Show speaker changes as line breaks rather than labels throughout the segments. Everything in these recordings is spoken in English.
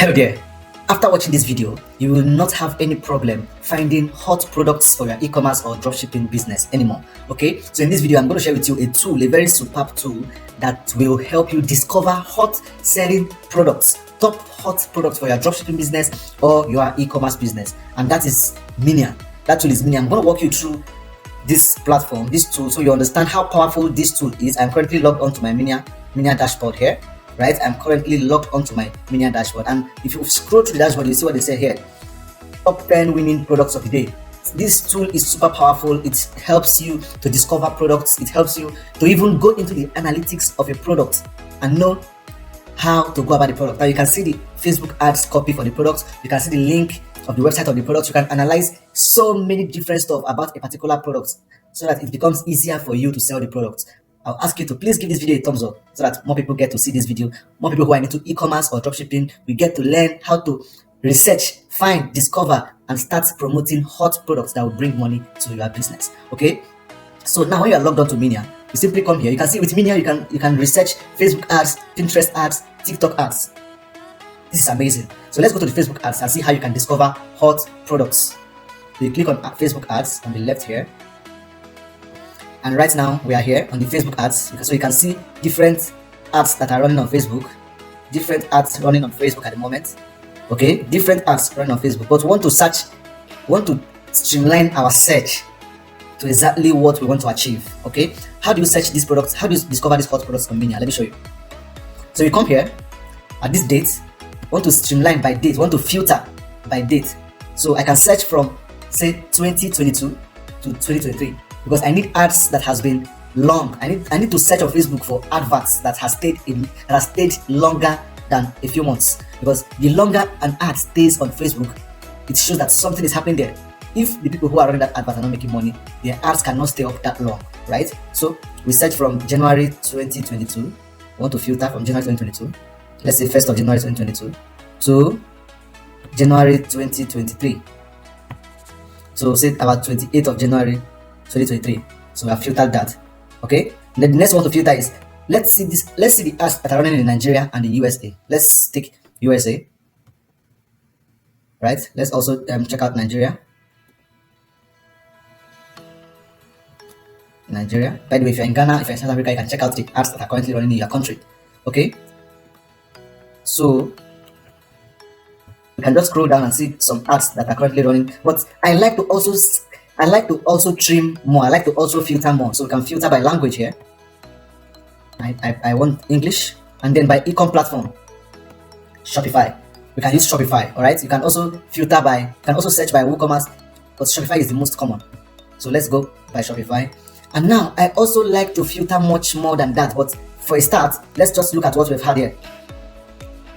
Hello there. After watching this video, you will not have any problem finding hot products for your e-commerce or dropshipping business anymore. Okay, so in this video, I'm going to share with you a tool, a very superb tool that will help you discover hot selling products, top hot products for your dropshipping business or your e-commerce business, and that is Minia. That tool is Minia. I'm going to walk you through this platform, this tool, so you understand how powerful this tool is. I'm currently logged onto my Minia dashboard here. Right, I'm currently logged onto my Minia dashboard, and if you scroll through the dashboard, you see what they say here: top 10 winning products of the day. This tool is super powerful. It helps you to discover products. It helps you to even go into the analytics of a product and know how to go about the product. Now you can see the Facebook ads copy for the product. You can see the link of the website of the product. You can analyze so many different stuff about a particular product so that it becomes easier for you to sell the product. I'll ask you to please give this video a thumbs up so that more people get to see this video. More people who are into e-commerce or dropshipping, we get to learn how to research, find, discover, and start promoting hot products that will bring money to your business. Okay. So now when you are logged onto Minia, you simply come here. You can see with Minia, you can research Facebook ads, Pinterest ads, TikTok ads. This is amazing. So let's go to the Facebook ads and see how you can discover hot products. So you click on Facebook ads on the left here. And right now we are here on the Facebook ads, so you can see different ads that are running on Facebook, different ads running on Facebook at the moment. Okay, different ads running on Facebook, but we want to streamline our search to exactly what we want to achieve. Okay, how do you search these products? How do you discover these hot products on Minia? Let me show you. So you come here at this date, want to streamline by date, want to filter by date. So I can search from say 2022 to 2023. Because I need ads that has been long. I need to search on Facebook for adverts that has stayed longer than a few months. Because the longer an ad stays on Facebook, it shows that something is happening there. If the people who are running that advert are not making money, their ads cannot stay up that long, right? So we search from January 2022. We want to filter from January 2022. Let's say 1st of January 2022 to January 2023. So say about 28th of January 2023. So we have filtered that. Okay. And then the next one to filter is let's see the ads that are running in Nigeria and the USA. Let's take USA. Right. Let's also check out Nigeria. Nigeria. By the way, if you're in Ghana, if you're in South Africa, you can check out the ads that are currently running in your country. Okay. So you can just scroll down and see some ads that are currently running. But I like to also trim more. I like to also filter more. So we can filter by language here. I want English, and then by e-com platform, Shopify. We can use Shopify. All right. You can also filter by. You can also search by WooCommerce, but Shopify is the most common. So let's go by Shopify. And now I also like to filter much more than that. But for a start, let's just look at what we've had here.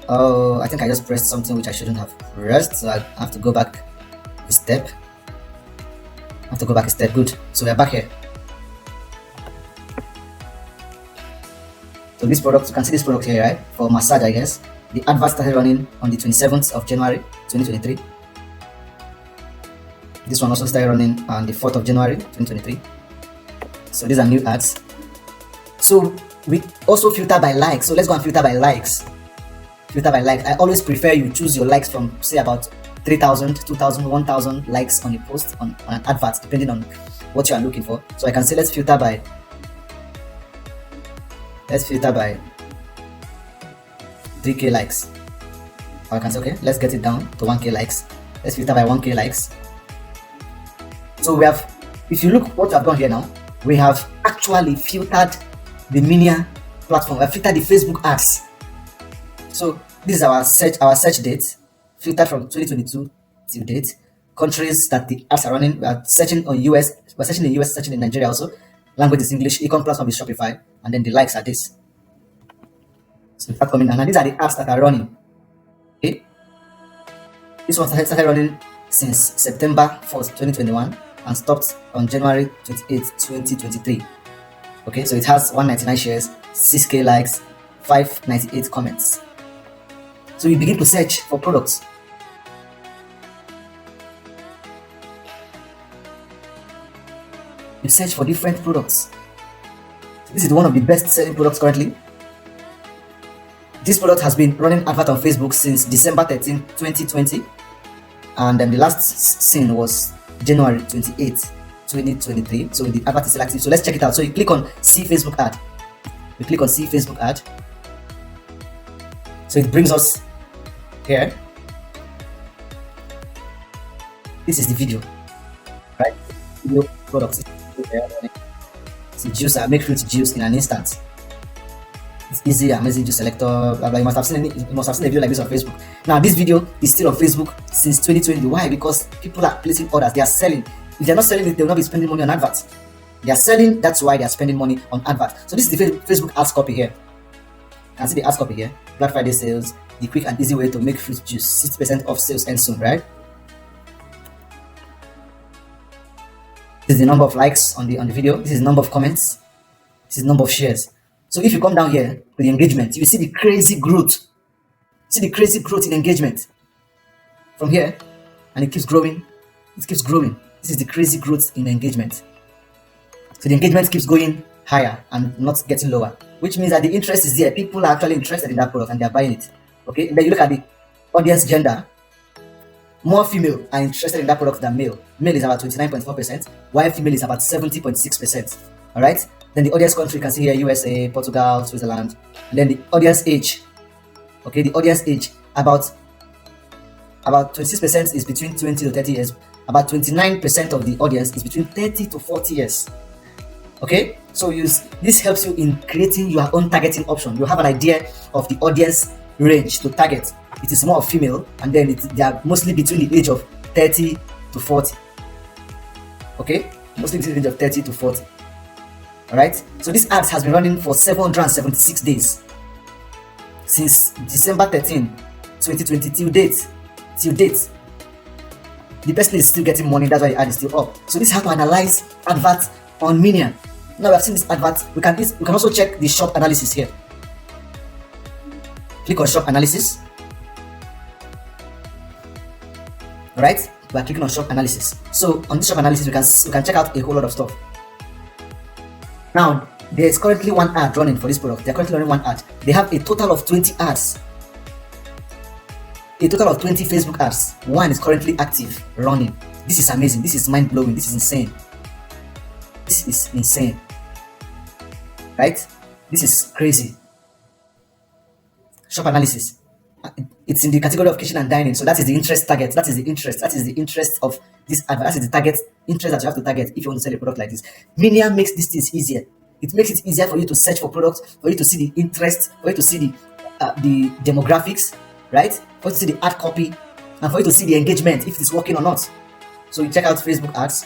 Oh, I think I just pressed something which I shouldn't have pressed. So I have to go back a step. Good. So we're back here. So this product, you can see this product here, right? For massage, I guess. The advert started running on the 27th of January 2023. This one also started running on the 4th of January 2023. So these are new ads. So we also filter by likes. So let's go and filter by likes. Filter by likes. I always prefer you choose your likes from say about 3,000, 2,000, 1,000 likes on a post on an advert, depending on what you are looking for. So I can say let's filter by 3K likes. Or I can say okay, let's get it down to 1K likes. Let's filter by 1K likes. So we have, if you look what I've done here now, we have actually filtered the Minia platform. We have filtered the Facebook ads. So this is our search date. Filtered from 2022 till date. Countries that the ads are running. We are searching on US. We're searching in US, searching in Nigeria also. Language is English. E-com platform is Shopify, and then the likes are this. So start coming, and these are the ads that are running. Okay. This one started running since September 4th, 2021, and stopped on January 28th, 2023. Okay, so it has 199 shares, 6K likes, 598 comments. So you begin to search for products. You search for different products. This is one of the best selling products currently. This product has been running advert on Facebook since December 13, 2020, and the last seen was January 28, 2023. So the advert is still active. So let's check it out. So you click on see Facebook ad. We click on see Facebook ad. So it brings us here. This is the video, right? Video products. It's a juicer, make fruit juice in an instant. It's easy, amazing juice selector. Blah, blah. You must have seen a video like this on Facebook. Now this video is still on Facebook since 2020. Why? Because people are placing orders. They are selling. If they're not selling it, they will not be spending money on adverts. They are selling. That's why they are spending money on adverts. So this is the Facebook ads copy here. You can see the ads copy here. Black Friday sales. The quick and easy way to make fruit juice. 60% off sales end soon, right? This is the number of likes on the video. This is the number of comments. This is the number of shares. So if you come down here to the engagement, you see the crazy growth. See the crazy growth in engagement from here, and it keeps growing. It keeps growing. This is the crazy growth in engagement. So the engagement keeps going higher and not getting lower, which means that the interest is there. People are actually interested in that product and they are buying it. Okay. And then you look at the audience gender. More female are interested in that product than male. Male is about 29.4%, while female is about 70.6%. All right. Then the audience country, you can see here USA, Portugal, Switzerland. And then the audience age. Okay, the audience age about 26% is between 20 to 30 years. About 29% of the audience is between 30 to 40 years. Okay, so this helps you in creating your own targeting option. You have an idea of the audience range to target. It is more female, and then they are mostly between the age of 30 to 40. Okay, mostly between the age of 30 to 40. All right, so this ads has been running for 776 days since December 13, 2020 till date. The person is still getting money. That's why the ad is still up. So this is how to analyze adverts on Minion. Now we have seen this advert. We can also check the shop analysis here. Click on shop analysis. All right, we are clicking on shop analysis. So on this shop analysis, we can check out a whole lot of stuff. Now there is currently one ad running for this product. They are currently running one ad. They have a total of 20 ads. A total of 20 Facebook ads. One is currently active, running. This is amazing. This is mind blowing. This is insane. This is insane. Right? This is crazy. Shop analysis. It's in the category of kitchen and dining. So that is the interest target. That is the interest. That is the interest of this advert. That is the target interest that you have to target if you want to sell a product like this. Minion makes these things easier. It makes it easier for you to search for products, for you to see the interest, for you to see the demographics, right? For you to see the ad copy, and for you to see the engagement if it is working or not. So you check out Facebook ads.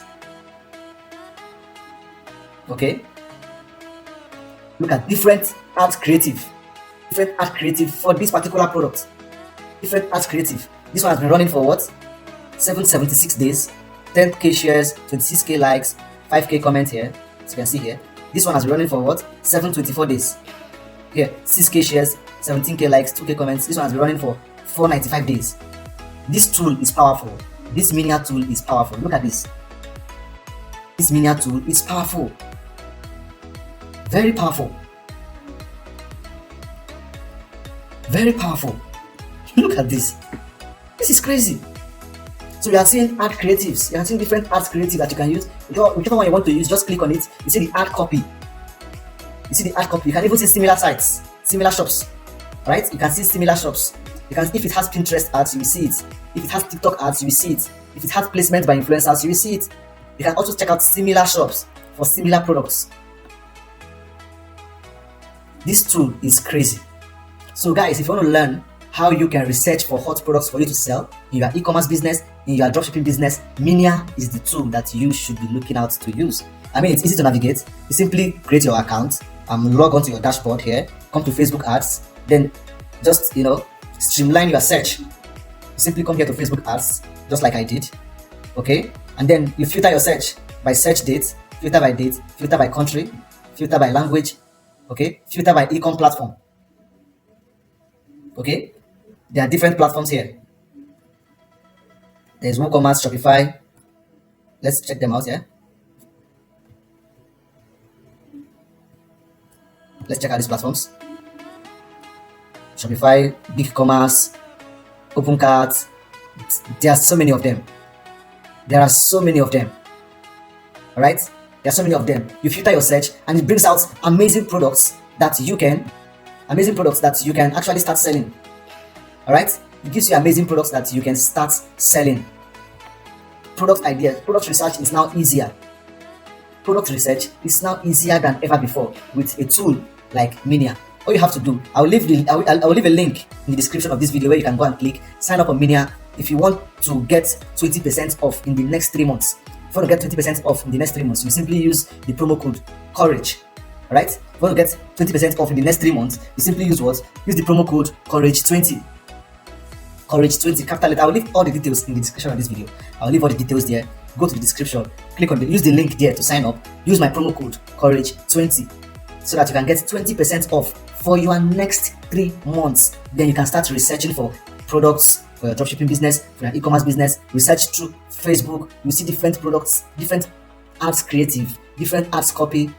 Okay. Look at different ads creative. Different ad creative for this particular product. Different ads creative. This one has been running for what? 776 days, 10k shares, 26k likes, 5k comments here. As you can see here. This one has been running for what? 724 days. Here, 6k shares, 17k likes, 2k comments. This one has been running for 495 days. This tool is powerful. This Minion tool is powerful. Look at this. This Minion tool is powerful. Very powerful. Very powerful. Look at this. This is crazy. So you are seeing ad creatives. You are seeing different ad creatives that you can use. Whichever one you want to use, just click on it. You see the ad copy. You see the ad copy. You can even see similar sites, similar shops. Right? You can see similar shops. You can, if it has Pinterest ads, you will see it. If it has TikTok ads, you will see it. If it has placement by influencers, you will see it. You can also check out similar shops for similar products. This tool is crazy. So guys, if you want to learn how you can research for hot products for you to sell in your e-commerce business, in your dropshipping business, Minion is the tool that you should be looking out to use. I mean, it's easy to navigate. You simply create your account, log onto your dashboard here, come to Facebook ads, then just, streamline your search. You simply come here to Facebook ads, just like I did, okay? And then you filter your search by search date, filter by date, filter by country, filter by language, okay? Filter by e-com platform. Okay, there are different platforms here. There's WooCommerce, Shopify. Let's check them out here. Let's check out these platforms. Shopify, BigCommerce, OpenCart. There are so many of them. There are so many of them. All right, there are so many of them. You filter your search, and it brings out amazing products that you can actually start selling. All right, it gives you amazing products that you can start selling. Product ideas, product research is now easier. Product research is now easier than ever before with a tool like Minia. All you have to do, I'll leave a link in the description of this video where you can go and click sign up on Minia if you want to get 20% off in the next 3 months. If you want to get 20% off in the next 3 months, you simply use the promo code Courage. All right, if you want to get 20% off in the next 3 months, you simply use what? Use the promo code Courage20. Courage20, capital letter. I'll leave all the details in the description of this video. I'll leave all the details there. Go to the description, click on use the link there to sign up. Use my promo code Courage20 so that you can get 20% off for your next 3 months. Then you can start researching for products for your dropshipping business, for your e-commerce business. Research through Facebook. You see different products, different ads creative, different ads copy,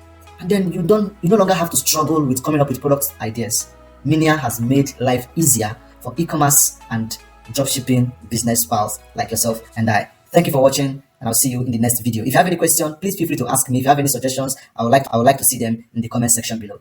and then you no longer have to struggle with coming up with product ideas. Minia has made life easier for e-commerce and dropshipping business pals like yourself and I. Thank you for watching, and I'll see you in the next video. If you have any question, please feel free to ask me. If you have any suggestions, I would like to see them in the comment section below.